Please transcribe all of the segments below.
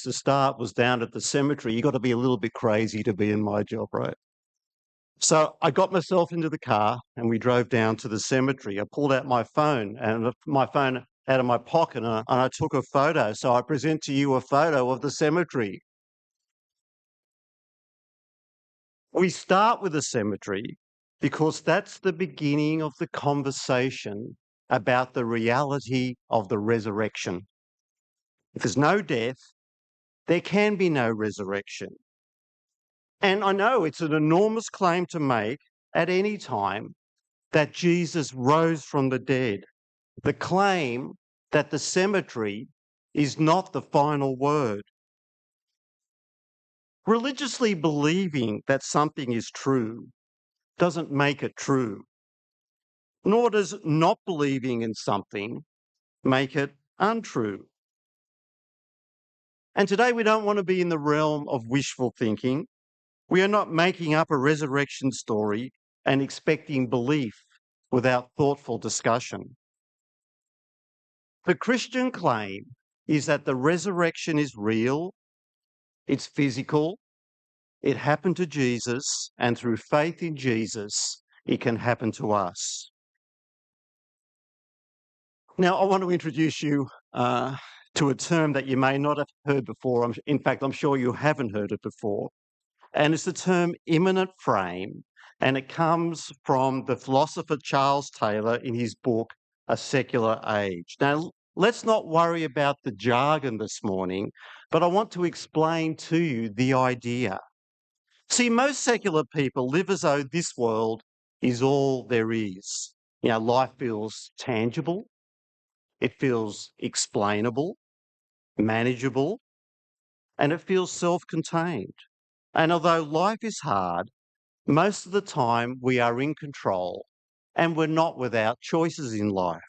to start was down at the cemetery. You got to be a little bit crazy to be in my job, right? So I got myself into the car and we drove down to the cemetery. I pulled out my phone and my phone out of my pocket and I took a photo. So I present to you a photo of the cemetery. We start with the cemetery because that's the beginning of the conversation about the reality of the resurrection. If there's no death, there can be no resurrection. And I know it's an enormous claim to make at any time that Jesus rose from the dead. The claim that the cemetery is not the final word. Religiously believing that something is true doesn't make it true, nor does not believing in something make it untrue. And today we don't want to be in the realm of wishful thinking. We are not making up a resurrection story and expecting belief without thoughtful discussion. The Christian claim is that the resurrection is real, it's physical, it happened to Jesus, and through faith in Jesus, it can happen to us. Now, I want to introduce you to a term that you may not have heard before. In fact, I'm sure you haven't heard it before. And it's the term immanent frame, and it comes from the philosopher Charles Taylor in his book, A Secular Age. Now, let's not worry about the jargon this morning, but I want to explain to you the idea. See, most secular people live as though this world is all there is. You know, life feels tangible, it feels explainable, manageable, and it feels self-contained. And although life is hard, most of the time we are in control and we're not without choices in life.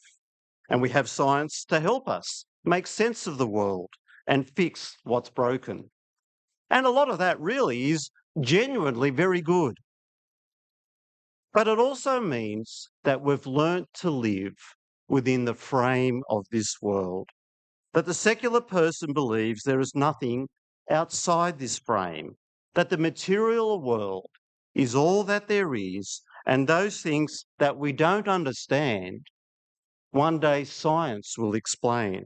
And we have science to help us make sense of the world and fix what's broken. And a lot of that really is genuinely very good. But it also means that we've learnt to live within the frame of this world, that the secular person believes there is nothing outside this frame, that the material world is all that there is, and those things that we don't understand, one day science will explain.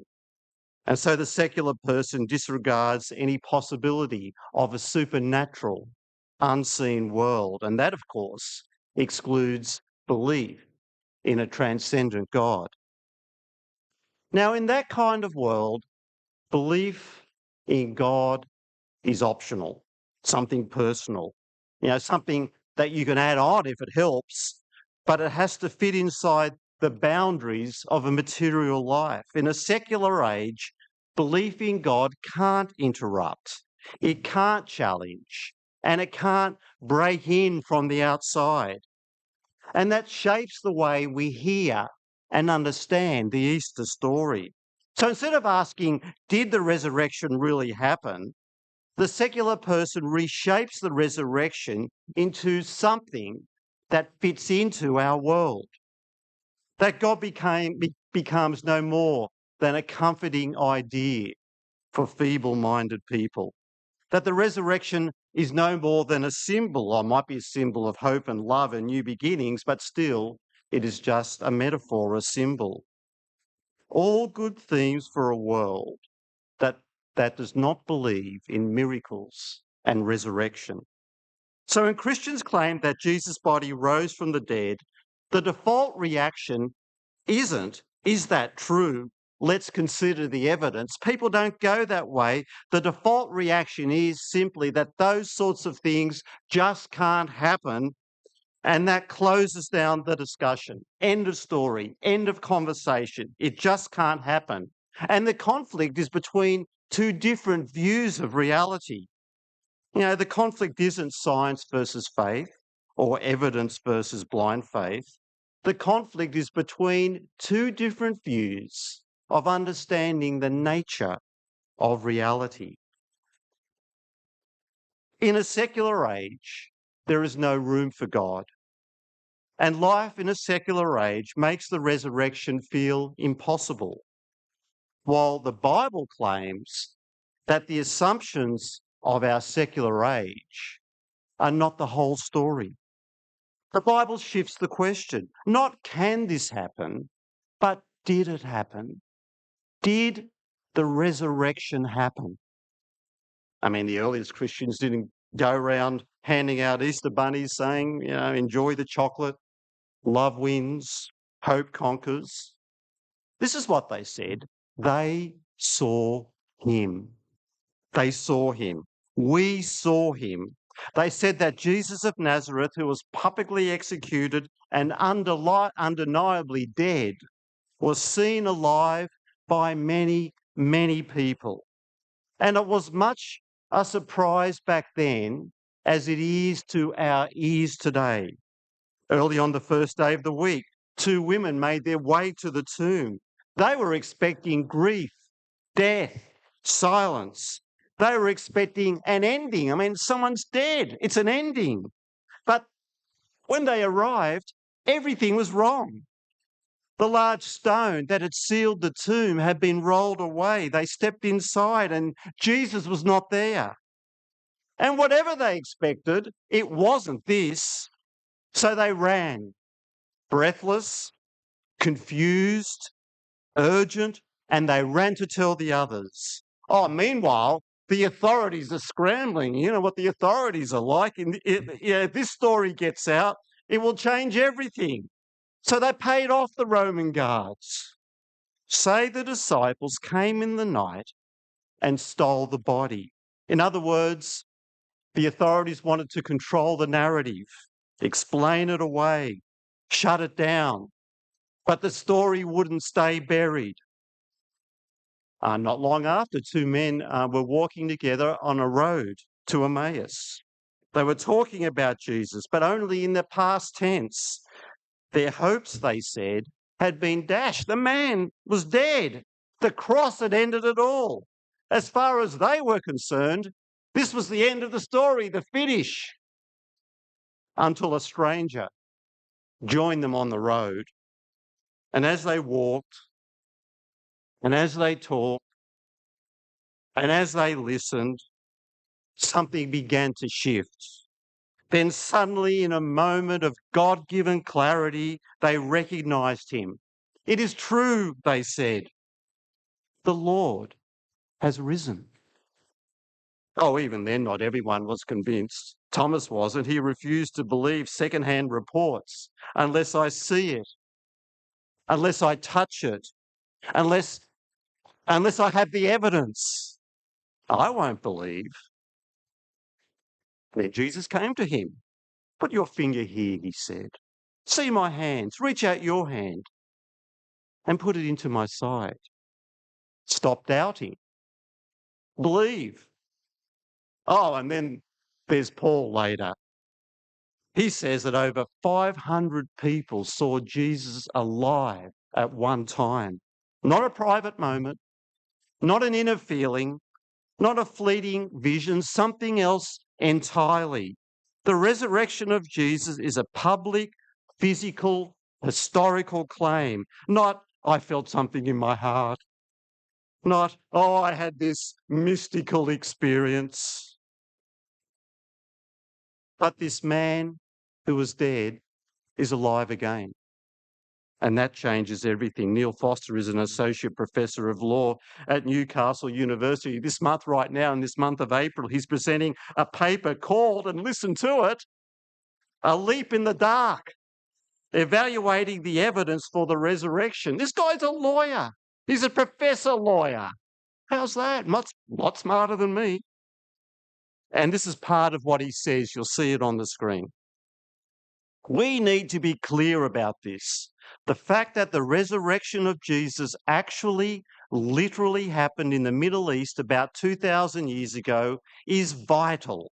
And so the secular person disregards any possibility of a supernatural, unseen world. And that, of course, excludes belief in a transcendent God. Now, in that kind of world, belief in God is optional, something personal, something that you can add on if it helps, but it has to fit inside the boundaries of a material life. In a secular age, belief in God can't interrupt, it can't challenge, and it can't break in from the outside. And that shapes the way we hear and understand the Easter story. So instead of asking, did the resurrection really happen? The secular person reshapes the resurrection into something that fits into our world. That God becomes no more than a comforting idea for feeble-minded people. That the resurrection is no more than a symbol, or might be a symbol of hope and love and new beginnings, but still it is just a metaphor, a symbol. All good themes for a world that does not believe in miracles and resurrection. So when Christians claim that Jesus' body rose from the dead, the default reaction isn't, is that true? Let's consider the evidence. People don't go that way. The default reaction is simply that those sorts of things just can't happen, and that closes down the discussion. End of story, end of conversation. It just can't happen. And the conflict is between two different views of reality. The conflict isn't science versus faith or evidence versus blind faith. The conflict is between two different views of understanding the nature of reality. In a secular age, there is no room for God. And life in a secular age makes the resurrection feel impossible. While the Bible claims that the assumptions of our secular age are not the whole story. The Bible shifts the question. Not can this happen, but did it happen? Did the resurrection happen? I mean, the earliest Christians didn't go around handing out Easter bunnies saying, enjoy the chocolate, love wins, hope conquers. This is what they said. They saw him. They saw him. We saw him. They said that Jesus of Nazareth, who was publicly executed and undeniably dead, was seen alive by many, many people. And it was much a surprise back then as it is to our ears today. Early on the first day of the week, 2 women made their way to the tomb. They were expecting grief, death, silence. They were expecting an ending. I mean, someone's dead. It's an ending. But when they arrived, everything was wrong. The large stone that had sealed the tomb had been rolled away. They stepped inside and Jesus was not there. And whatever they expected, it wasn't this. So they ran, breathless, confused, urgent, and they ran to tell the others. Oh, meanwhile, the authorities are scrambling. You know what the authorities are like. If this story gets out, it will change everything. So they paid off the Roman guards. Say the disciples came in the night and stole the body. In other words, the authorities wanted to control the narrative, explain it away, shut it down. But the story wouldn't stay buried. Not long after, 2 men were walking together on a road to Emmaus. They were talking about Jesus, but only in the past tense. Their hopes, they said, had been dashed. The man was dead. The cross had ended it all. As far as they were concerned, this was the end of the story, the finish, until a stranger joined them on the road. And as they walked, and as they talked, and as they listened, something began to shift. Then suddenly, in a moment of God-given clarity, they recognized him. It is true, they said. The Lord has risen. Oh, even then, not everyone was convinced. Thomas wasn't. He refused to believe second-hand reports unless I see it, unless I touch it, unless I have the evidence. I won't believe. Then Jesus came to him. Put your finger here, he said. See my hands. Reach out your hand and put it into my side. Stop doubting. Believe. Oh, and then there's Paul later. He says that over 500 people saw Jesus alive at one time. Not a private moment, not an inner feeling, not a fleeting vision, something else entirely. The resurrection of Jesus is a public, physical, historical claim, not I felt something in my heart, not, oh, I had this mystical experience. But this man who was dead is alive again. And that changes everything. Neil Foster is an associate professor of law at Newcastle University. This month, right now, in this month of April, he's presenting a paper called, and listen to it, A Leap in the Dark, evaluating the evidence for the resurrection. This guy's a lawyer. He's a professor lawyer. How's that? Lot smarter than me. And this is part of what he says. You'll see it on the screen. We need to be clear about this. The fact that the resurrection of Jesus actually literally happened in the Middle East about 2,000 years ago is vital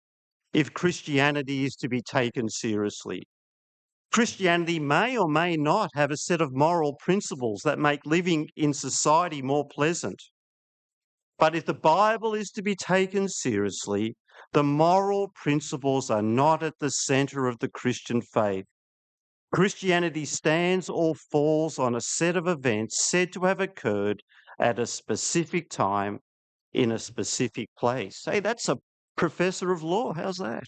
if Christianity is to be taken seriously. Christianity may or may not have a set of moral principles that make living in society more pleasant. But if the Bible is to be taken seriously, the moral principles are not at the centre of the Christian faith. Christianity stands or falls on a set of events said to have occurred at a specific time in a specific place. Hey, that's a professor of law. How's that?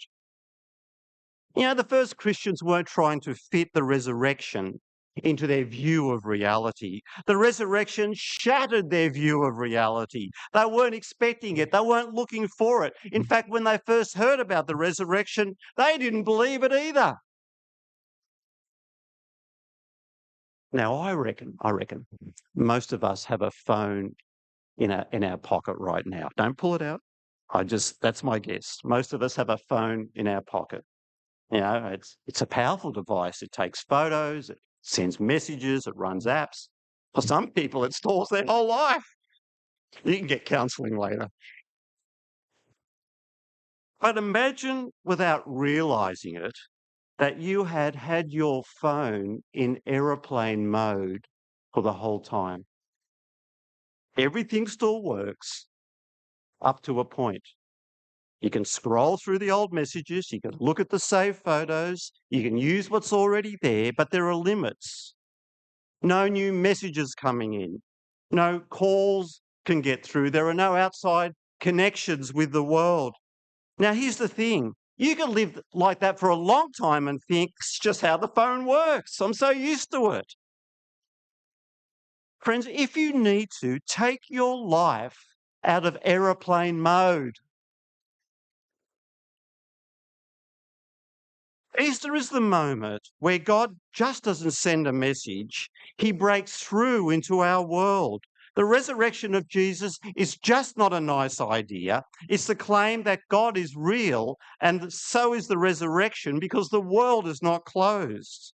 The first Christians weren't trying to fit the resurrection into their view of reality. The resurrection shattered their view of reality. They weren't expecting it. They weren't looking for it. In fact, when they first heard about the resurrection, they didn't believe it either. Now, I reckon most of us have a phone in our pocket right now. Don't pull it out. That's my guess. Most of us have a phone in our pocket. It's a powerful device. It takes photos, it sends messages, it runs apps. For some people, it stores their whole life. You can get counselling later. But imagine, without realising it, that you had your phone in aeroplane mode for the whole time. Everything still works up to a point. You can scroll through the old messages, you can look at the saved photos, you can use what's already there, but there are limits. No new messages coming in, no calls can get through, there are no outside connections with the world. Now, here's the thing. You can live like that for a long time and think it's just how the phone works. I'm so used to it. Friends, if you need to, take your life out of aeroplane mode. Easter is the moment where God just doesn't send a message, he breaks through into our world. The resurrection of Jesus is just not a nice idea. It's the claim that God is real, and so is the resurrection because the world is not closed.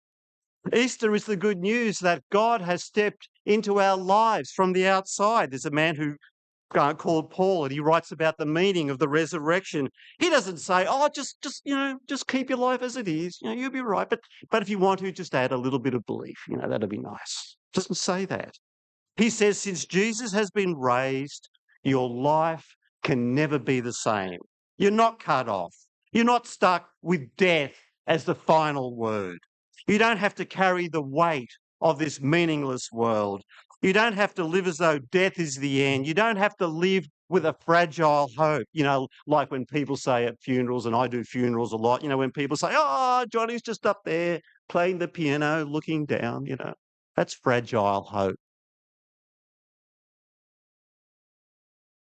Easter is the good news that God has stepped into our lives from the outside. There's a man who called Paul, and he writes about the meaning of the resurrection. He doesn't say, "Oh, just keep your life as it is. You'll be right." But if you want to, just add a little bit of belief. That'd be nice. Doesn't say that. He says, since Jesus has been raised, your life can never be the same. You're not cut off. You're not stuck with death as the final word. You don't have to carry the weight of this meaningless world. You don't have to live as though death is the end. You don't have to live with a fragile hope, like when people say at funerals, and I do funerals a lot, when people say, "Oh, Johnny's just up there playing the piano, looking down," that's fragile hope.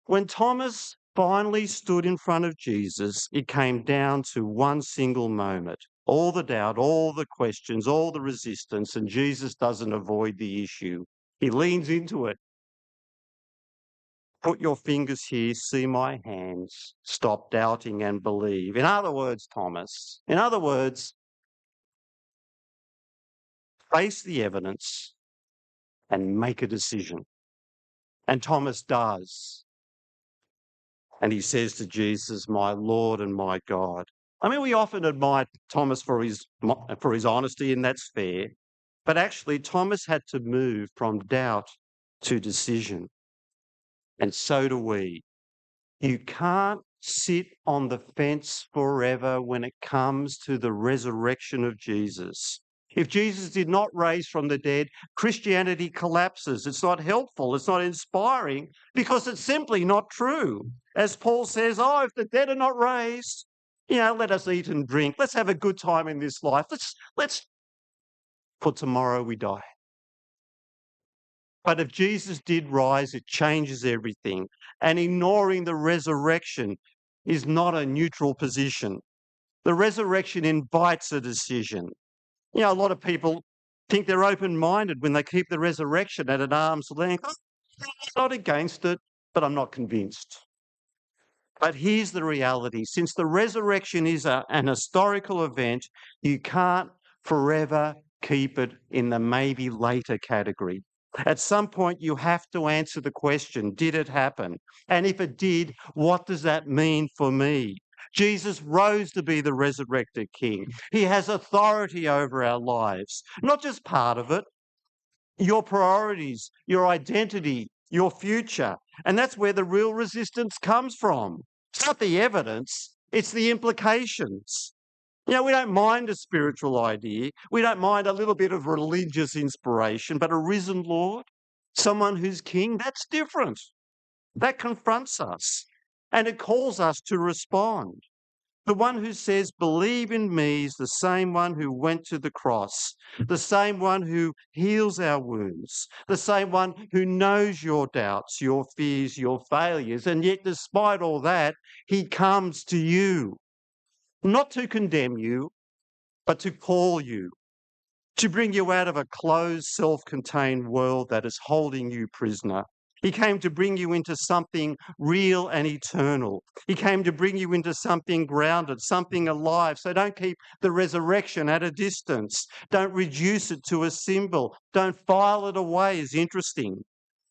When Thomas finally stood in front of Jesus, it came down to one single moment. All the doubt, all the questions, all the resistance, and Jesus doesn't avoid the issue. He leans into it. Put your fingers here, see my hands. Stop doubting and believe. In other words, Thomas, face the evidence and make a decision. And Thomas does. And he says to Jesus, "My Lord and my God." I mean, we often admire Thomas for his honesty, and that's fair. But actually, Thomas had to move from doubt to decision. And so do we. You can't sit on the fence forever when it comes to the resurrection of Jesus. If Jesus did not raise from the dead, Christianity collapses. It's not helpful. It's not inspiring because it's simply not true. As Paul says, "Oh, if the dead are not raised, let us eat and drink. Let's have a good time in this life. Let's for tomorrow we die." But if Jesus did rise, it changes everything. And ignoring the resurrection is not a neutral position. The resurrection invites a decision. A lot of people think they're open-minded when they keep the resurrection at an arm's length. I'm not against it, but I'm not convinced. But here's the reality. Since the resurrection is an historical event, you can't forever keep it in the maybe later category. At some point, you have to answer the question, did it happen? And if it did, what does that mean for me? Jesus rose to be the resurrected King. He has authority over our lives, not just part of it, your priorities, your identity, your future. And that's where the real resistance comes from. It's not the evidence, it's the implications. We don't mind a spiritual idea. We don't mind a little bit of religious inspiration, but a risen Lord, someone who's king, that's different. That confronts us and it calls us to respond. The one who says, believe in me, is the same one who went to the cross, the same one who heals our wounds, the same one who knows your doubts, your fears, your failures. And yet, despite all that, he comes to you, not to condemn you, but to call you, to bring you out of a closed, self-contained world that is holding you prisoner. He came to bring you into something real and eternal. He came to bring you into something grounded, something alive. So don't keep the resurrection at a distance. Don't reduce it to a symbol. Don't file it away as interesting.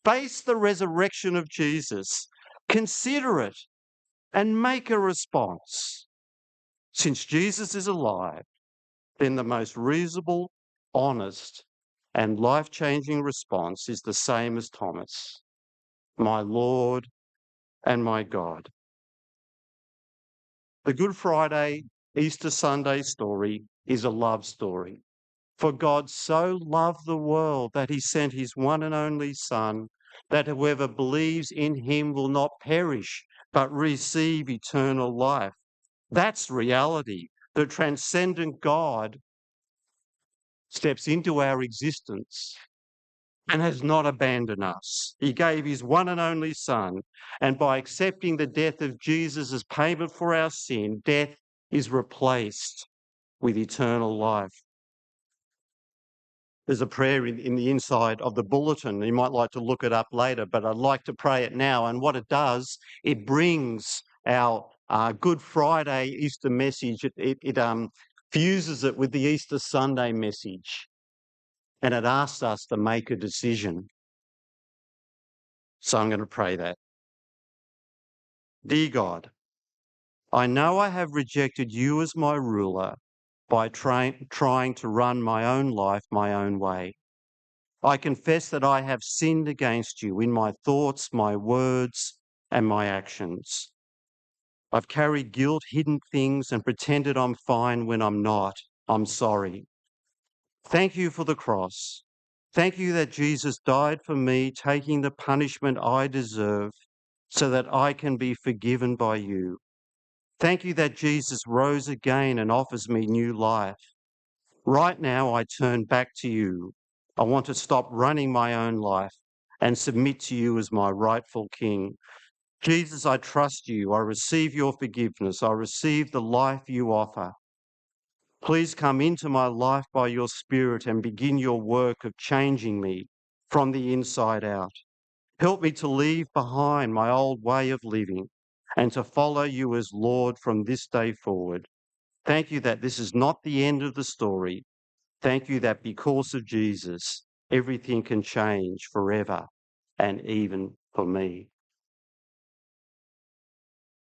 Face the resurrection of Jesus. Consider it and make a response. Since Jesus is alive, then the most reasonable, honest, and life-changing response is the same as Thomas. My Lord and my God. The Good Friday, Easter Sunday story is a love story. For God so loved the world that he sent his one and only Son, that whoever believes in him will not perish, but receive eternal life. That's reality. The transcendent God steps into our existence and has not abandoned us. He gave his one and only Son, and by accepting the death of Jesus as payment for our sin, death is replaced with eternal life. There's a prayer in the inside of the bulletin. You might like to look it up later, but I'd like to pray it now. And what it does, it brings our Good Friday Easter message, it fuses it with the Easter Sunday message, and it asks us to make a decision. So I'm going to pray that. Dear God, I know I have rejected you as my ruler by trying to run my own life my own way. I confess that I have sinned against you in my thoughts, my words, and my actions. I've carried guilt, hidden things, and pretended I'm fine when I'm not. I'm sorry. Thank you for the cross. Thank you that Jesus died for me, taking the punishment I deserve so that I can be forgiven by you. Thank you that Jesus rose again and offers me new life. Right now, I turn back to you. I want to stop running my own life and submit to you as my rightful King. Jesus, I trust you. I receive your forgiveness. I receive the life you offer. Please come into my life by your Spirit and begin your work of changing me from the inside out. Help me to leave behind my old way of living and to follow you as Lord from this day forward. Thank you that this is not the end of the story. Thank you that because of Jesus, everything can change forever and even for me.